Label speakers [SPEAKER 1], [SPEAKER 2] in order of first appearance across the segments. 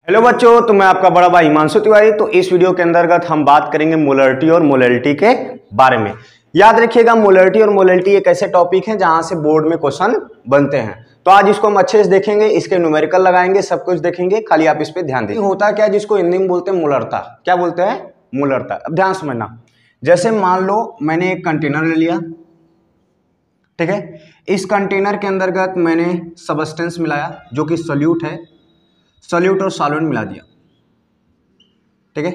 [SPEAKER 1] Hello बच्चों, तो मैं आपका बड़ा भाई हिमांशु तिवारी। तो इस वीडियो के अंतर्गत हम बात करेंगे मोलरिटी और मोलैलिटी के बारे में। याद रखिएगा, मोलरिटी और मोलैलिटी एक ऐसे टॉपिक हैं जहां से बोर्ड में क्वेश्चन बनते हैं। तो आज इसको हम अच्छे से देखेंगे, इसके न्यूमेरिकल लगाएंगे, सब कुछ देखेंगे, खाली आप इस पे ध्यान दें। होता क्या है, जिसको हिंदी में बोलते हैं मूलरता। क्या बोलते हैं? मूलरता। अब ध्यान समझना, जैसे मान लो मैंने एक कंटेनर ले लिया, ठीक है। इस कंटेनर के अंतर्गत मैंने सबस्टेंस मिलाया जो कि सॉल्यूट है, सॉल्यूट और सॉल्वेंट मिला दिया, ठीक है।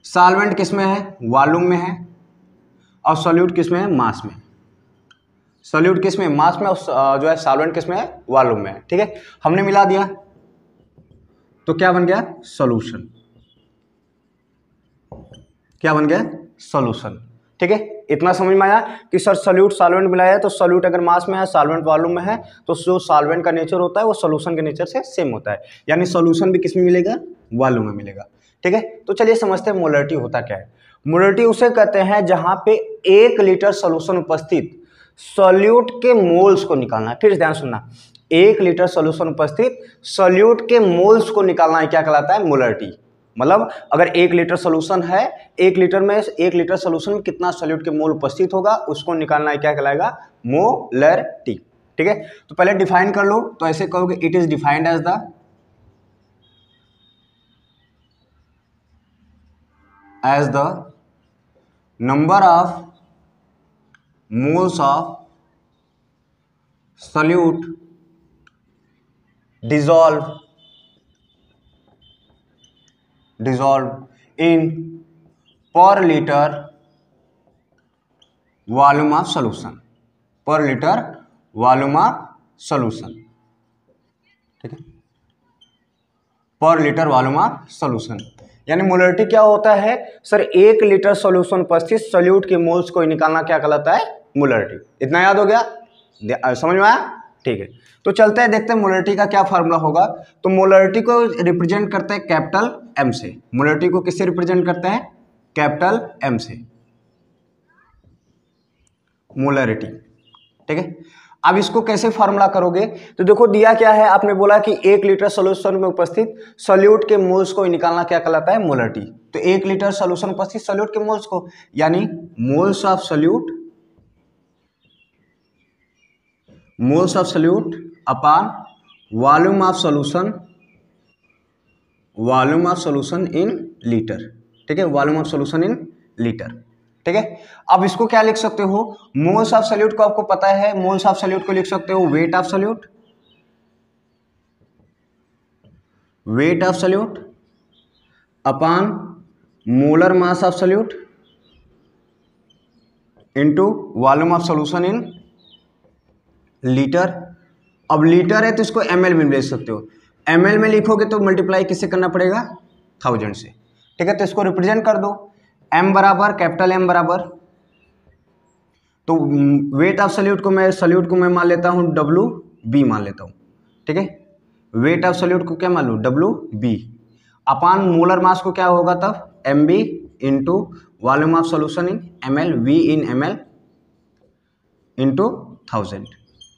[SPEAKER 1] सॉल्वेंट किस में है? वॉल्यूम में है। और सॉल्यूट किस में है? मास में। सॉल्यूट किस में? मास में। और जो है सॉल्वेंट किस में है? वॉल्यूम में है, ठीक है। हमने मिला दिया तो क्या बन गया? सॉल्यूशन। क्या बन गया? सॉल्यूशन, ठीक है। इतना समझ में आया कि सर सॉल्यूट सॉल्वेंट मिलाया है, तो सॉल्यूट अगर मास में है, सॉल्वेंट वॉल्यूम में है, तो जो सॉल्वेंट का नेचर होता है वो सॉल्यूशन के नेचर से सेम होता है। यानी सॉल्यूशन भी किस में मिलेगा? वॉल्यूम में मिलेगा, ठीक है। तो चलिए समझते हैं मोलरिटी होता क्या है। मोलरिटी उसे कहते हैं जहां पे 1 लीटर सॉल्यूशन उपस्थित सॉल्यूट के मोल्स को निकालना है। फिर ध्यान सुनना, 1 लीटर सॉल्यूशन उपस्थित सॉल्यूट के मोल्स को निकालना है, क्या कहलाता है? मोलरिटी। मतलब अगर 1 लीटर सोल्यूशन है, 1 लीटर सोल्यूशन में कितना सॉल्यूट के मोल उपस्थित होगा, उसको निकालना है, क्या कहलाएगा? मोलरिटी, ठीक है। तो पहले डिफाइन कर लो, तो ऐसे कहोगे, it is defined as the number of moles of solute dissolved in per liter volume of solution, per liter volume of solution, ठीक है। पर लीटर वॉल्यूम ऑफ सॉल्यूशन, यानी मोलरिटी क्या होता है? सर 1 लीटर सॉल्यूशन उपस्थित सॉल्यूट के moles को निकालना क्या कहलाता है? मोलरिटी। इतना याद हो गया? समझ में आया? ठीक है। तो चलते हैं, देखते हैं मोलरिटी का क्या फार्मूला होगा। तो मोलरिटी को रिप्रेजेंट करते हैं कैपिटल एम से। मोलरिटी को किससे रिप्रेजेंट करते हैं? कैपिटल एम से, मोलरिटी, ठीक है। अब इसको कैसे फार्मूला करोगे? तो देखो दिया क्या है, आपने बोला कि 1 लीटर सॉल्यूशन में उपस्थित सॉल्यूट के मोल्स को निकालना क्या कहलाता है? मोलरिटी। तो 1 लीटर सॉल्यूशन उपस्थित सॉल्यूट के मोल्स को, यानी moles of solute upon volume of solution in litre, ठीक है। Volume of solution in litre, ठीक है। अब इसको क्या लिख सकते हो? मोल्स ऑफ सॉल्यूट को आपको पता है, मोल्स ऑफ सॉल्यूट को लिख सकते हो weight of solute upon molar mass of solute into volume of solution in litre. अब लीटर है तो इसको ml में लिख सकते हो। ml में लिखोगे तो मल्टीप्लाई किससे करना पड़ेगा? 1000 से, ठीक है। तो इसको रिप्रेजेंट कर दो, m बराबर, कैपिटल M बराबर, तो वेट ऑफ सॉल्यूट को मैं मान लेता हूँ WB मान लेता हूँ, ठीक है। वेट ऑफ सॉल्यूट को क्या मान लूँ? WB अपान मोलर मास को क्या होगा तब? MB into volume of solution in ml, V in ml into 1000,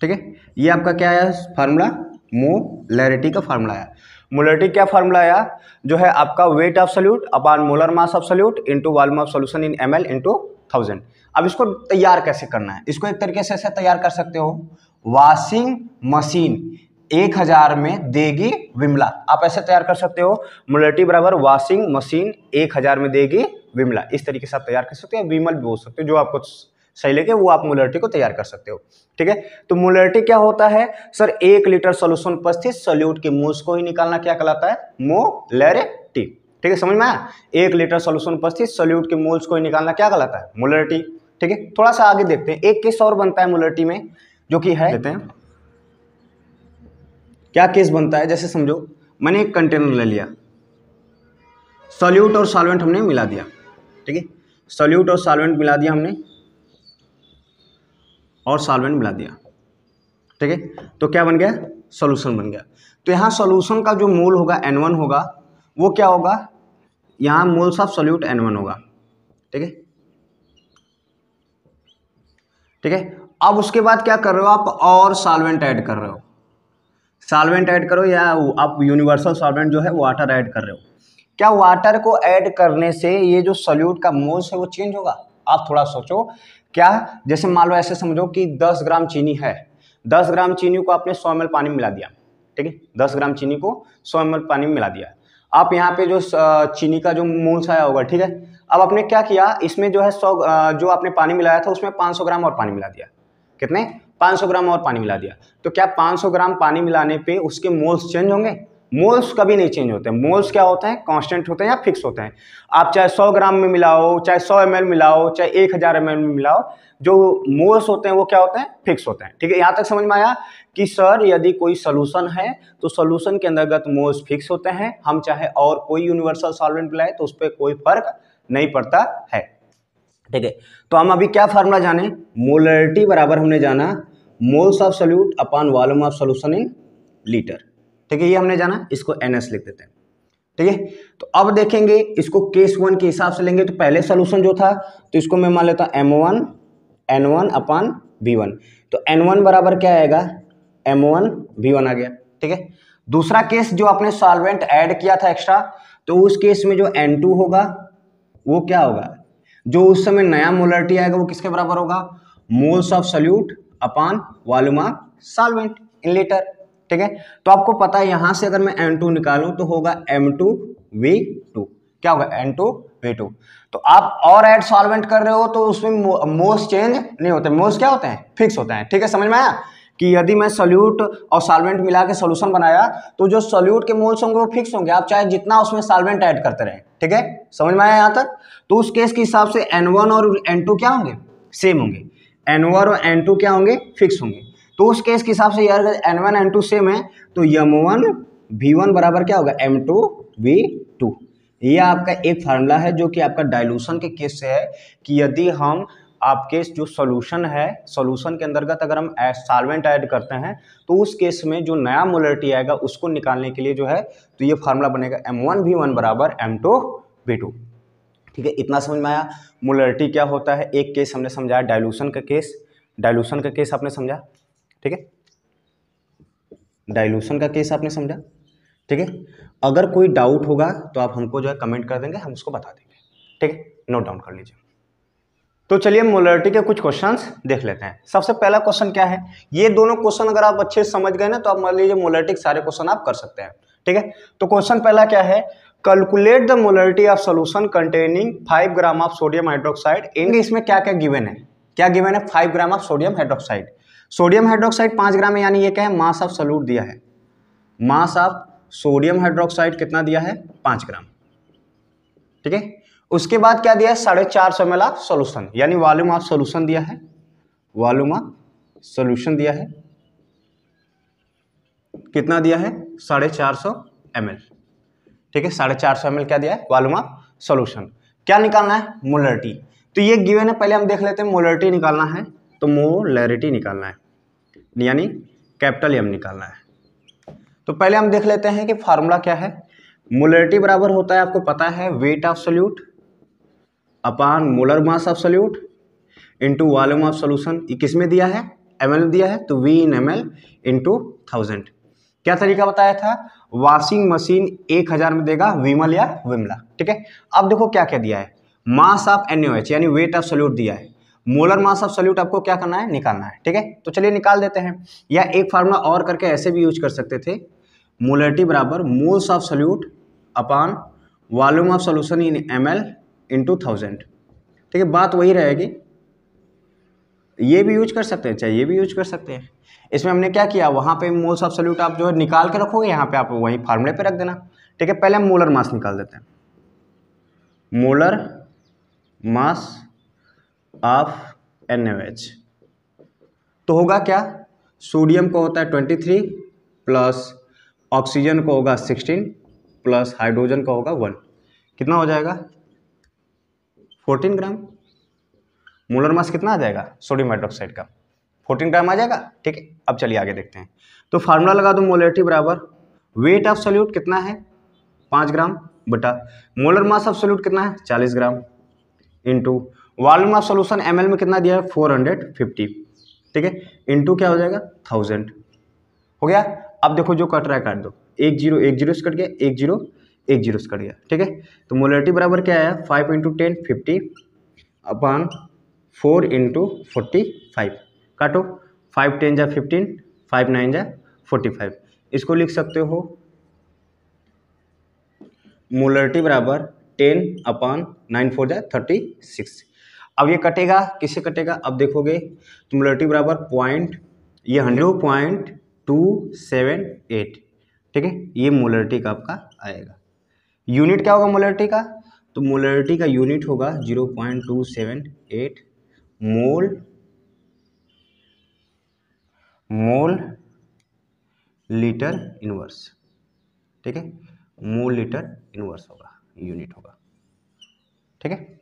[SPEAKER 1] ठीक है। ये आपका क्या आया फार्मूला? मोलरिटी का फार्मूला आया। मोलरिटी क्या फार्मूला आया? जो है आपका weight of solute upon molar mass of solute into volume of solution in ml into 1000। अब इसको तैयार कैसे करना है? इसको एक तरीके से ऐसे तैयार कर सकते हो, वॉशिंग मशीन 1000 में देगी विमला। आप ऐसे तैयार कर सकते हो, मोलरिटी बराबर वॉशिंग मशीन 1000 में देगी विमला। इस तरीके से आप तैयार कर सकते हो, विमल भी बोल सकते हो, जो आपको सही लगे वो आप मोलरिटी को तैयार कर सकते हो, ठीक है। तो मोलरिटी क्या होता है? सर 1 लीटर सॉल्यूशन उपस्थित सॉल्यूट के मोल्स को ही निकालना क्या कहलाता है? मोलरिटी, ठीक है। समझ में आया? 1 लीटर सॉल्यूशन उपस्थित सॉल्यूट के मोल्स को ही निकालना क्या कहलाता है? मोलरिटी, ठीक है। थोड़ा सा आगे देखते हैं, एक केस और बनता है मोलरिटी में, जो कि है, लेते हैं क्या केस बनता है। जैसे समझो मैंने एक कंटेनर ले लिया, सॉल्यूट और सॉल्वेंट हमने मिला दिया, ठीक है। सॉल्यूट और सॉल्वेंट मिला दिया हमने, और सॉल्वेंट मिला दिया, ठीक है। तो क्या बन गया? सॉल्यूशन बन गया। तो यहाँ सॉल्यूशन का जो मोल होगा N1 होगा, वो क्या होगा? यहाँ मोल्स ऑफ सॉल्यूट N1 होगा, ठीक है, ठीक है। अब उसके बाद क्या कर रहे हो आप? और सॉल्वेंट ऐड कर रहे हो। सॉल्वेंट ऐड करो या आप यूनिवर्सल सॉल्वेंट जो है वाटर ऐड कर रहे हो, क्या वाटर को ऐड करने से ये जो सोल्यूट का मोल्स है वो चेंज होगा? आप थोड़ा सोचो। क्या, जैसे मान लो ऐसे समझो कि 10 ग्राम चीनी है, 10 ग्राम चीनी को आपने 100 ml पानी में मिला दिया, ठीक है, 10 ग्राम चीनी को 100 ml पानी में मिला दिया। आप यहाँ पे जो चीनी का जो मोल्स आया होगा, ठीक है, अब आपने क्या किया, इसमें जो है 100 जो आपने पानी मिलाया था उसमें 500 ग्राम और पानी मिला दिया। कितने? 500 ग्राम और पानी मिला दिया। तो क्या 500 ग्राम पानी मिलाने पे उसके मोल्स चेंज होंगे? मोल्स कभी नहीं चेंज होते। मोल्स क्या होते हैं? कांस्टेंट होते हैं या फिक्स होते हैं। आप चाहे 100 ग्राम में मिलाओ, चाहे 100 ml मिलाओ, चाहे 1000 ml में मिलाओ, जो मोल्स होते हैं वो क्या होते हैं? फिक्स होते हैं। ठीक है, यहाँ तक समझ में आया कि सर यदि कोई सोल्यूशन है तो सोल्यूशन के अंतर्गत मोल्स फिक्स होते हैं, हम चाहे और कोई यूनिवर्सल सॉल्वेंट मिलाए तो उस पर कोई फर्क नहीं पड़ता है। ठीक है, तो हम अभी क्या फार्मूला जाने? मोलरिटी बराबर हमने जाना moles of solute upon volume of solution in litre. ठीक है, ये हमने जाना, इसको NS लिख देते हैं। ठीक है, तो अब देखेंगे इसको केस 1 के हिसाब से लेंगे। तो पहले सोल्यूशन जो था तो इसको मैं मान लेता M1 N1 अपॉन V1। तो N1 बराबर क्या आएगा? M1 V1 आ गया। ठीक है, दूसरा केस जो आपने सॉल्वेंट ऐड किया था एक्स्ट्रा, तो उस केस में जो N2 होगा वो क्या होगा? जो उस समय नया मोलरिटी आएगा वो किसके बराबर होगा? Moles of solute upon volume of solvent in litre. ठीक है, तो आपको पता है यहां से अगर मैं N2 निकालूं तो होगा M2V2। क्या होगा? N2V2। तो आप और ऐड सॉल्वेंट कर रहे हो तो उसमें मोल्स चेंज नहीं होते। मोल्स क्या होते हैं? फिक्स होते हैं। ठीक है, समझ में आया कि यदि मैं सोल्यूट और सॉल्वेंट मिला के सोल्यूशन बनाया तो जो सोल्यूट के मोल्स होंगे वो फिक्स होंगे, आप चाहे जितना उसमें सॉल्वेंट ऐड करते रहें। ठीक है, समझ में आया यहाँ तक? तो उस केस के हिसाब से N1 और N2 क्या होंगे? सेम होंगे। N1 और N2 क्या होंगे? फिक्स होंगे। तो उस केस के हिसाब से यार N1 N2 सेम है तो M1 V1 बराबर क्या होगा? M2 V2। ये आपका एक फार्मूला है जो कि आपका डाइल्यूशन के केस से है कि यदि हम आपके जो सॉल्यूशन है, सॉल्यूशन के अंतर्गत अगर हम सॉल्वेंट ऐड करते हैं तो उस केस में जो नया मोलरिटी आएगा उसको निकालने के लिए जो है तो ये फार्मूला बनेगा M1 V1 बराबर M2 V2। ठीक है, इतना समझ में आया मोलरिटी क्या होता है। एक केस हमने समझाया डाइल्यूशन का केस, डाइल्यूशन का केस आपने समझा। ठीक है, डाइल्यूशन का केस आपने समझा। ठीक है, अगर कोई डाउट होगा तो आप हमको जो है कमेंट कर देंगे, हम उसको बता देंगे। ठीक है, नोट डाउन कर लीजिए। तो चलिए मोलरिटी के कुछ क्वेश्चंस देख लेते हैं। सबसे पहला क्वेश्चन क्या है? ये दोनों क्वेश्चन अगर आप अच्छे से समझ गए ना तो आप मान लीजिए मोलरिटी के सारे क्वेश्चन आप कर सकते हैं। ठीक है, तो क्वेश्चन पहला क्या है? Calculate the molarity of solution containing 5 gram of sodium hydroxide इन। इसमें क्या क्या गिवन है? क्या गिवन है? 5 gram of sodium hydroxide. Sodium hydroxide 5 ग्राम है, यानी ये क्या है? मास ऑफ सोल्यूट दिया है। मास ऑफ सोडियम हाइड्रोक्साइड कितना दिया है? 5 ग्राम। ठीक है, उसके बाद क्या दिया है? 450 ml ऑफ सोल्यूशन, यानी वॉल्यूम ऑफ सोल्यूशन दिया है। वॉल्यूम ऑफ सोल्यूशन दिया है, कितना दिया है? 450 ml। ठीक है, 450 ml क्या दिया है? Volume of solution. क्या निकालना है? मोलरिटी। तो ये गिवन है, पहले हम देख लेते हैं। मोलरिटी निकालना है तो मोलरिटी निकालना है, यानी कैपिटल M निकालना है। तो पहले हम देख लेते हैं कि फार्मूला क्या है। मोलरिटी बराबर होता है, आपको पता है, weight of solute upon molar mass of solute into volume of solution. ये किस में दिया है? ml में दिया है, तो V इन ml इंटू 1000। क्या तरीका बताया था? वॉशिंग मशीन 1000 में देगा विमल या विमला। ठीक है, अब देखो क्या क्या दिया है। मास ऑफ NaOH यानी वेट ऑफ सोल्यूट दिया है। मोलर मास ऑफ सोल्यूट आपको क्या करना है? निकालना है। ठीक है, तो चलिए निकाल देते हैं। या एक फार्मूला और करके ऐसे भी यूज कर सकते थे, मोलरिटी बराबर moles of solute upon volume of solution in ml into 1000। ठीक है, बात वही रहेगी। ये भी यूज कर सकते हैं, चाहे ये भी यूज कर सकते हैं। इसमें हमने क्या किया, वहाँ पे मोल्स ऑफ सोल्यूट आप जो है निकाल के रखोगे, यहाँ पे आप वही फार्मूले पे रख देना। ठीक है, पहले हम मोलर मास निकाल देते हैं। मोलर मास ऑफ NaOH तो होगा क्या? सोडियम को होता है 23 प्लस ऑक्सीजन को होगा 16 प्लस हाइड्रोजन का होगा 1। कितना हो जाएगा? 14 ग्राम। मोलर मास कितना आ जाएगा सोडियम हाइड्रोक्साइड का? 14 ग्राम आ जाएगा। ठीक है, अब चलिए आगे देखते हैं। तो फार्मूला लगा दो, मोलरिटी बराबर वेट ऑफ सोल्यूट कितना है? 5 ग्राम बटा मोलर मास ऑफ सोल्यूट कितना है? 40 gram into volume of solution ml में कितना दिया है? 450। ठीक है, इंटू क्या हो जाएगा? 1000। हो गया। अब देखो जो कट रहा है काट दो, 1 0 1 0 से कट गया, 1 0 1 0 से कट गया, ठीक है। तो मोलरिटी बराबर क्या आया, 5 × 10 50 अपॉन 4 × 45, काटो, 5 10 जा 15, 5 9 जा 45, इसको लिख सकते हो मोलरिटी बराबर 10 अपॉन 9 4 जा 36। अब ये कटेगा, किससे कटेगा, अब देखोगे तो मोलरिटी बराबर पॉइंट, ये 0.278, ठीक है, ये मोलरिटी का आपका आएगा। यूनिट क्या होगा मोलरिटी का, तो मोलरिटी का यूनिट होगा 0.278 मोल लीटर इनवर्स, ठीक है, मोल लीटर इनवर्स होगा, यूनिट होगा, ठीक है।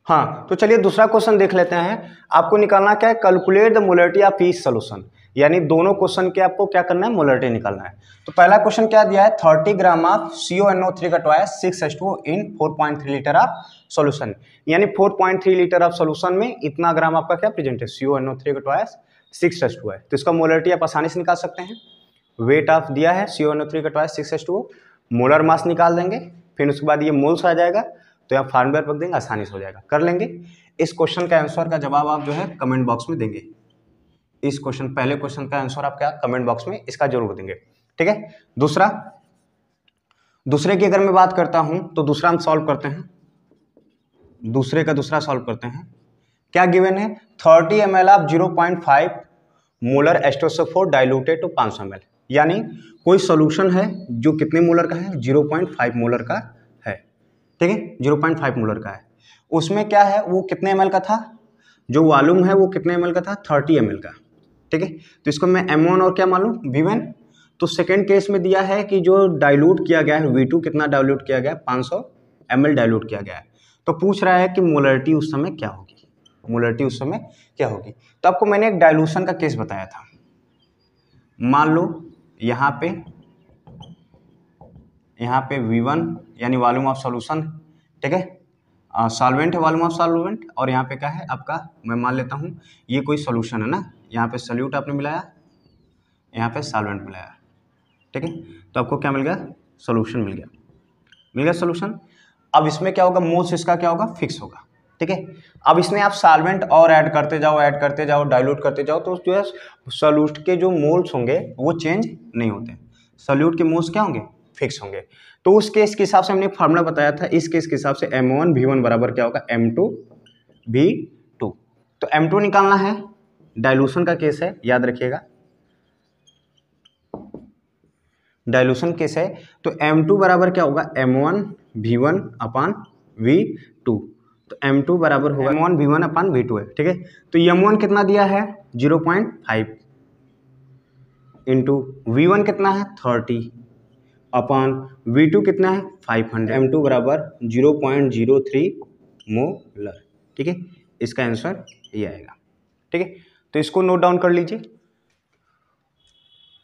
[SPEAKER 1] हाँ, तो चलिए दूसरा क्वेश्चन देख लेते हैं। आपको निकालना क्या है, calculate the molarity of each solution, यानी दोनों क्वेश्चन के आपको क्या करना है, मोलरिटी निकालना है। तो पहला क्वेश्चन क्या दिया है, 30 ग्राम ऑफ CONO3 का twice 6H2O in 4.3 litre of solution, यानी 4.3 लीटर ऑफ सॉल्यूशन में इतना ग्राम आपका क्या प्रेजेंट है, CONO3 का ट्वाइस 6H2O है। तो इसका मोलरिटी आप आसानी से निकाल सकते हैं। वेट ऑफ दिया है CONO3 का ट्वाइस 6H2O, मोलर मास निकाल देंगे, फिर उसके बाद ये मोल्स आ जाएगा, तो यहाँ फार्मूला रख देंगे, आसानी से हो जाएगा, कर लेंगे। इस क्वेश्चन का आंसर का जवाब आप जो है कमेंट बॉक्स में देंगे। इस क्वेश्चन, पहले क्वेश्चन का आंसर आप क्या कमेंट बॉक्स में इसका जरूर देंगे, ठीक है। दूसरे की अगर मैं बात करता हूं तो दूसरा हम सॉल्व करते हैं, दूसरे का दूसरा सॉल्व करते हैं। क्या गिवन है, 30 ml of 0.5 molar H2SO4 diluted to 500 ml, यानी कोई सॉल्यूशन है जो कितने मोलर का है, 0.5 मोलर का है, ठीक है, 0.5 मोलर का है। उसमें क्या है, वो कितने ml का था, जो वॉल्यूम है वो कितने ml का था, 30 ml का, ठीक है। तो इसको मैं M1 और क्या मालूम, V1। तो सेकेंड केस में दिया है कि जो डाइल्यूट किया गया है V2 कितना डाइल्यूट किया गया है, 500 ml डाइल्यूट किया गया है। तो पूछ रहा है कि मोलरिटी उस समय क्या होगी, मोलरिटी उस समय क्या होगी। तो आपको मैंने एक डाइल्यूशन का केस बताया था। मान लो यहाँ पे V1 यानी वॉल्यूम ऑफ सॉल्यूशन, ठीक है, सॉल्वेंट है, वॉल्यूम ऑफ सॉल्वेंट, और यहाँ पे क्या है आपका, मैं मान लेता हूँ ये कोई सॉल्यूशन है ना, यहाँ पे सॉल्यूट आपने मिलाया, यहाँ पे सॉल्वेंट मिलाया, ठीक है। तो आपको क्या मिल गया, सॉल्यूशन मिल गया सॉल्यूशन। अब इसमें क्या होगा, मोल्स इसका क्या होगा, फिक्स होगा, ठीक है। अब इसमें आप सॉल्वेंट और ऐड करते जाओ, डाइल्यूट करते जाओ, तो जो है सॉल्यूट के जो मोल्स होंगे वो चेंज नहीं होते, सॉल्यूट के मोल्स क्या होंगे, फिक्स होंगे। तो उस केस के हिसाब से हमने फार्मूला बताया था, इस केस के हिसाब से M1 V1 बराबर क्या होगा, M2 V2। तो M2 निकालना है, डाइल्यूशन का केस है, याद रखिएगा, डाइल्यूशन केस है। तो M2 बराबर क्या होगा, M1 V1 अपान V2। तो M2 बराबर होगा M1 V1 अपान V2 है, ठीक है। तो M1 कितना दिया है, 0.5 इंटू V1 कितना है, 30 अपान V2 कितना है, 500। M2 बराबर 0.03 मोलर, ठीक है। इसका आंसर ये आएगा, ठीक है। तो इसको नोट डाउन कर लीजिए,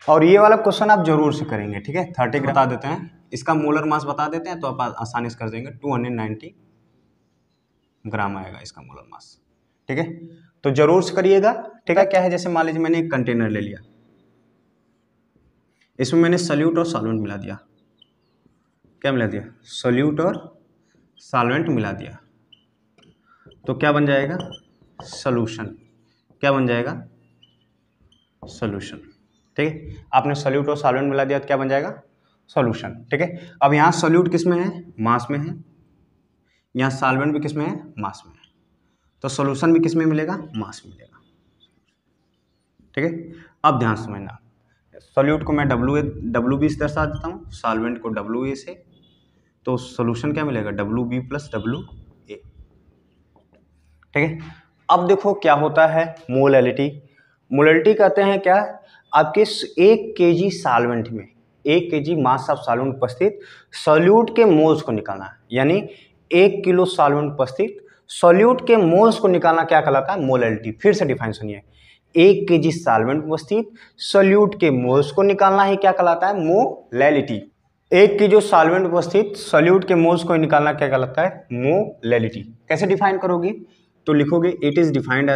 [SPEAKER 1] और ये वाला क्वेश्चन आप जरूर से करेंगे, ठीक है। 30 बता देते हैं, इसका मोलर मास बता देते हैं, तो आप आसानी से कर देंगे, 290 ग्राम आएगा इसका मोलर मास, ठीक है। तो जरूर से करिएगा, ठीक है। क्या है, जैसे मान लीजिए मैंने एक कंटेनर ले लिया, इसमें मैंने सॉल्यूट और सॉल्वेंट मिला दिया, क्या मिला दिया, सॉल्यूट और सॉल्वेंट मिला दिया, तो क्या बन जाएगा, सॉल्यूशन, क्या बन जाएगा, सॉल्यूशन, ठीक है। आपने सॉल्यूट और सॉल्वेंट मिला दिया तो क्या बन जाएगा, सॉल्यूशन, ठीक है। अब यहाँ सॉल्यूट किस में है, मास में है, यहाँ सॉल्वेंट भी किस में है, मास में है, तो सॉल्यूशन भी किस में मिलेगा, मास में मिलेगा, ठीक है। अब ध्यान समझना, सॉल्यूट को मैं WB से दर्शा देता हूँ, सॉल्वेंट को WA से, तो सॉल्यूशन क्या मिलेगा, WB + WA, ठीक है। अब देखो क्या होता है, मोलैलिटी कहते हैं क्या, आपके 1 kg सॉल्वेंट में 1 kg मास ऑफ सॉल्वेंट उपस्थित सॉल्यूट के मोल्स को निकालना है, यानी 1 किलो सॉल्वेंट उपस्थित सॉल्यूट के मोल्स को निकालना क्या कहलाता है, मोलैलिटी। फिर से डिफाइन सुनिए, 1 kg सॉल्वेंट उपस्थित सॉल्यूट के मोल्स को निकालना ही क्या कहलाता है, मोलैलिटी। 1 kg सॉल्वेंट उपस्थित सॉल्यूट के मोल्स को निकालना क्या कहलाता है, मोलैलिटी। कैसे डिफाइन करोगे, तो लिखोगे it is defined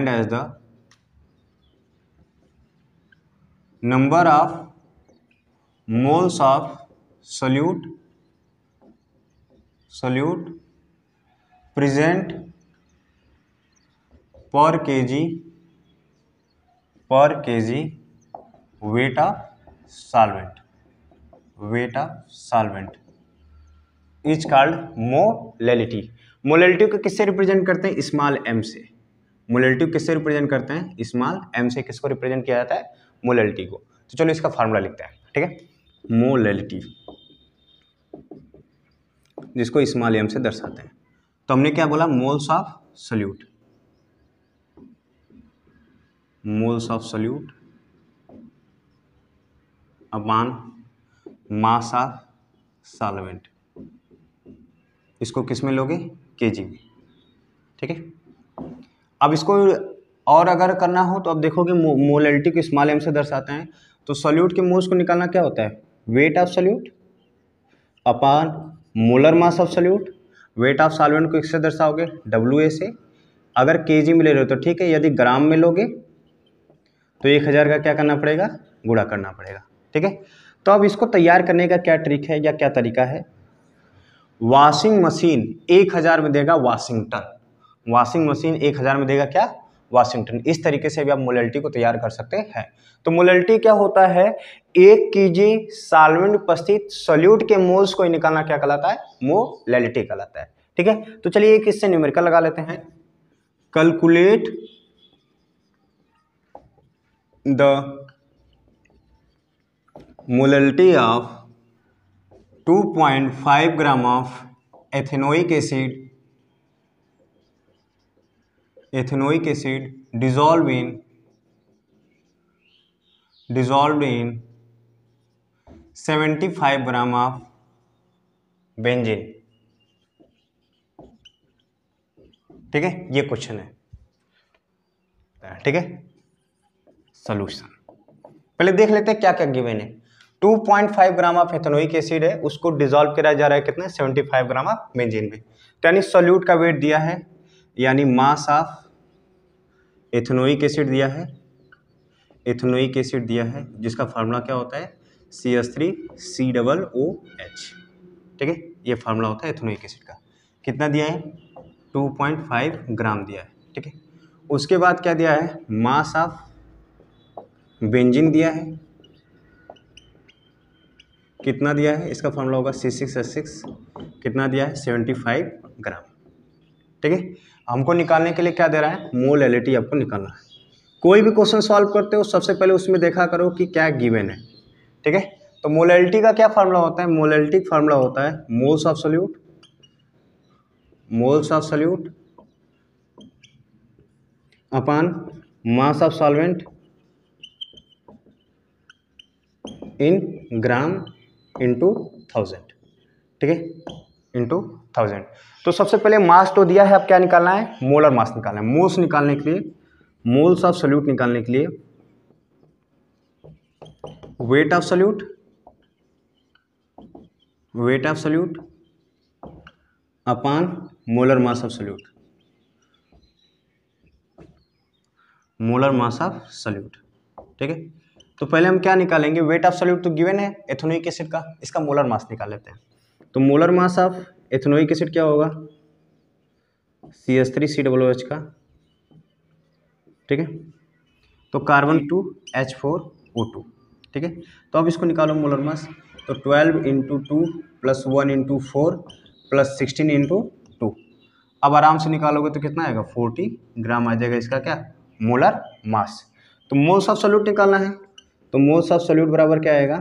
[SPEAKER 1] as the number of moles of solute present per kg weight of solvent is called molality. Molality को किससे रिप्रेजेंट करते हैं? स्मॉल m से। मोलैलिटी को किससे रिप्रेजेंट करते हैं? स्मॉल m से। किसको रिप्रेजेंट किया जाता है? मोलैलिटी को। तो चलो इसका फार्मूला लिखते हैं, ठीक है। मोलैलिटी जिसको स्मॉल m से दर्शाते हैं। तो हमने क्या बोला? Moles of solute upon mass of solvent. इसको किस में लोगे? केजी में, ठीक है। अब इसको और अगर करना हो तो अब देखोगे मोलैलिटी को स्मॉल m से दर्शाते हैं, तो सोल्यूट के मोल्स को निकालना क्या होता है? Weight of solute upon molar mass of solute. Weight of solvent को किससे दर्शाओगे? WA से। अगर केजी में ले रहे हो तो ठीक है, यदि ग्राम में लोगे तो 1000 का क्या करना पड़ेगा? गुणा करना पड़ेगा, ठीक है। तो अब इसको तैयार करने का क्या ट्रिक है या क्या तरीका है? वॉशिंग मशीन 1000 में देगा वाशिंगटन। वॉशिंग मशीन 1000 में देगा क्या? वाशिंगटन। इस तरीके से भी आप मोलैलिटी को तैयार कर सकते हैं। तो मोलैलिटी क्या होता है? 1 kg सॉल्वेंट उपस्थित सोल्यूट के मोल्स को निकालना क्या कहलाता है? मोलैलिटी कहलाता है, ठीक है। तो चलिए एक इससे न्यूमेरिकल लगा लेते हैं। Calculate the molality of 2.5 gram of ethanoic acid dissolved in 75 gram of benzene, ठीक है। ये क्वेश्चन है, ठीक है। सॉल्यूशन पहले देख लेते हैं क्या क्या गिवन है। 2.5 ग्राम ऑफ एथेनोइक एसिड है, उसको डिसॉल्व किया जा रहा है कितने? 75 ग्राम ऑफ बेंजीन में। तो यानी सोल्यूट का वेट दिया है, यानी मास ऑफ एथेनोइक एसिड दिया है, जिसका फार्मूला क्या होता है? CH3COOH, ठीक है। ये फार्मूला होता है एथेनोइक एसिड का। कितना दिया है? 2.5 ग्राम दिया है, ठीक है। उसके बाद क्या दिया है? मास ऑफ बेंजीन दिया है। कितना दिया है? इसका फार्मूला होगा C6H6। कितना दिया है? 75 ग्राम, ठीक है। हमको निकालने के लिए क्या दे रहा है? मोलैलिटी आपको निकालना है। कोई भी क्वेश्चन सॉल्व करते हो सबसे पहले उसमें देखा करो कि क्या गिवन है, ठीक है। तो मोलैलिटी का क्या फार्मूला होता है? मोलैलिटी फार्मूला होता है moles of solute upon mass of solvent in gram into 1000, ठीक है, इंटू 1000। तो सबसे पहले मास तो दिया है, अब क्या निकालना है? मोलर मास निकालना है। मोल्स निकालने के लिए, मोल्स ऑफ सोल्यूट निकालने के लिए weight of solute upon molar mass of solute, ठीक है। तो पहले हम क्या निकालेंगे? वेट ऑफ सोल्यूट तो गिवन है एथेनोइक एसिड का, इसका मोलर मास निकाल लेते हैं। तो molar mass of ethanoic acid क्या होगा? CH3COOH का, ठीक है। तो कार्बन 2 H4O2, ठीक है। तो अब इसको निकालो मोलर मास। तो 12 × 2 + 1 × 4 + 16 × 2। अब आराम से निकालोगे तो कितना आएगा? 40 ग्राम आ जाएगा इसका क्या? Molar mass. तो मोल्स ऑफ सोल्यूट निकालना है, तो मोल्स ऑफ सोल्यूट बराबर क्या आएगा?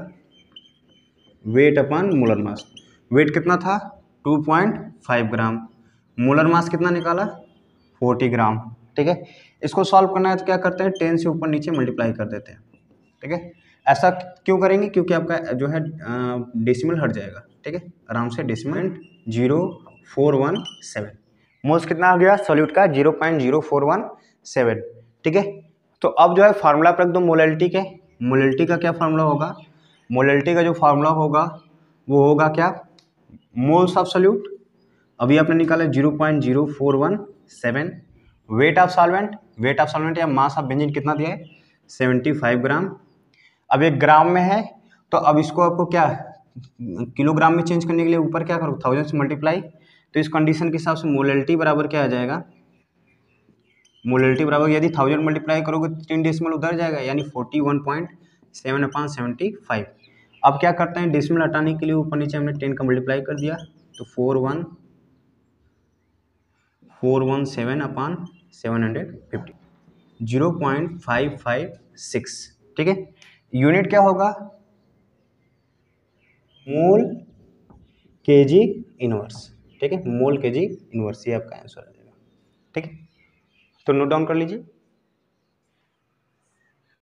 [SPEAKER 1] Weight upon molar mass. Weight कितना था? 2.5 ग्राम। मोलर मास कितना निकाला? 40 ग्राम, ठीक है। इसको सॉल्व करना है तो क्या करते हैं? 10 से ऊपर नीचे मल्टीप्लाई कर देते हैं, ठीक है। ऐसा क्यों करेंगे? क्योंकि आपका जो है डेसिमल हट जाएगा, ठीक है। आराम से डेसिमल 0.0417 मोल्स कितना आ गया सोल्यूट का? 0.0417, ठीक है। तो अब जो है फार्मूला पर रख दो मोलैलिटी का क्या फार्मूला होगा? मोलैलिटी का जो फार्मूला होगा वो होगा क्या? मोल्स ऑफ सोल्यूट अभी आपने निकाला 0.0417। वेट ऑफ सॉल्वेंट या मास ऑफ बेंजीन कितना दिया है 75 ग्राम। अब एक ग्राम में है तो अब इसको आपको क्या किलोग्राम में चेंज करने के लिए ऊपर क्या करो 1000 से मल्टीप्लाई। तो इस कंडीशन के हिसाब से मोलैलिटी बराबर क्या आ जाएगा, मोलैलिटी बराबर यदि 1000 मल्टीप्लाई करोगे तो 3 डेसिमल उधर जाएगा यानी 41.7/75। अब क्या करते हैं डेसिमल हटाने के लिए ऊपर नीचे हमने 10 का मल्टीप्लाई कर दिया तो 417/750 0.556। ठीक है, यूनिट क्या होगा मोल केजी इनवर्स। ठीक है, मोल केजी इनवर्स ये आपका आंसर आ जाएगा। ठीक है, तो नोट डाउन कर लीजिए।